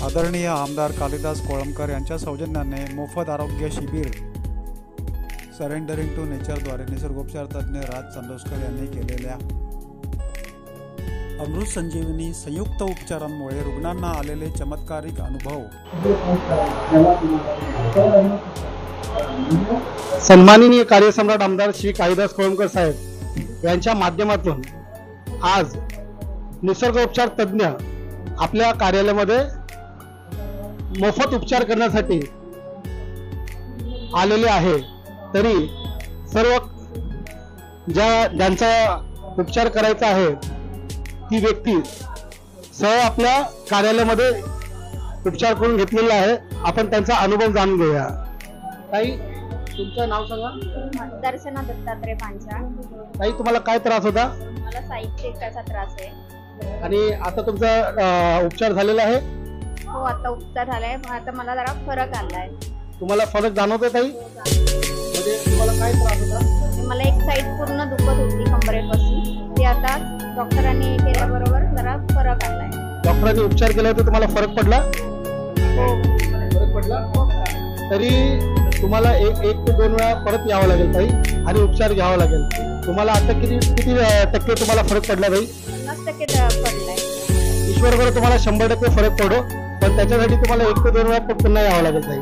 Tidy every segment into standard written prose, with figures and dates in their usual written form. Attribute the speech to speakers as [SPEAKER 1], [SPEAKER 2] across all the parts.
[SPEAKER 1] आदरणीय आमदार कालिदास कोळंबकर यांच्या सौजन्याने मोफत आरोग्य शिबिर सरेंडरिंग टू नेचरद्वारे निसर्गोपचार तज्ज्ञ राज चांदोसकर यांनी केलेल्या अमृत संजीवनी संयुक्त उपचारांमुळे रुग्णांना आलेले चमत्कारिक अनुभव।
[SPEAKER 2] सन्माननीय कार्यसम्राट आमदार श्री कालिदास कोळंबकर साहेब यांच्या माध्यमातून आज निसर्गोपचार तज्ज्ञ आपल्या कार्यालयामध्ये मोफत उपचार करण्यासाठी आलेले आहे। तरी सर्व ज्यांचा उपचार करायचा आहे ती व्यक्ती सहज आपल्या कार्यालयामध्ये उपचार करून घेतलेला आहे। आपण त्यांचा अनुभव जाणून घेऊया। ताई, तुमचं नाव सांगा।
[SPEAKER 3] दर्शना दत्तात्रय पांचाळ।
[SPEAKER 2] ताई, तुम्हाला काय त्रास होता?
[SPEAKER 3] मला साहित्याचा त्रास आहे।
[SPEAKER 2] आणि आता तुमचा उपचार झालेला आहे?
[SPEAKER 3] हो, आता उपचार झालाय। आता मला जरा फरक आलाय।
[SPEAKER 2] तुम्हाला फरक जाणवतोय ताई? म्हणजे तुम्हाला काय त्रास होता?
[SPEAKER 3] मला एक साइड पूर्ण दुखत होती कंबरेपासून, ते आता डॉक्टरांनी केल्याबरोबर जरा फरक आलाय।
[SPEAKER 2] डॉक्टरांनी उपचार केला तर तुम्हाला फरक पडला?
[SPEAKER 3] हो,
[SPEAKER 2] फरक पडला। तरी तुम्हाला एक ते दोन वेळा परत यावं लागेल ताई आणि उपचार घ्यावा लागेल। तुम्हाला आता किती टक्के तुम्हाला फरक पडला ताई?
[SPEAKER 3] 50% पडलाय।
[SPEAKER 2] ईश्वर करो तुम्हाला 100% फरक पडो, पण त्याच्यासाठी तुम्हाला 1 ते 2 वेळा पुन्हा यावं लागेल ताई।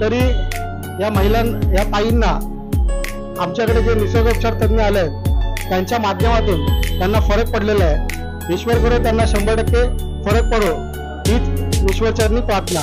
[SPEAKER 2] तरी या ताईंना आमच्याकडे जे निसर्गोपचार तज्ज्ञ आले त्यांच्या माध्यमातून त्यांना फरक पडलेला आहे। ईश्वर करो त्यांना 100% फरक पडो हीच ईश्वरचरणी प्रार्थना।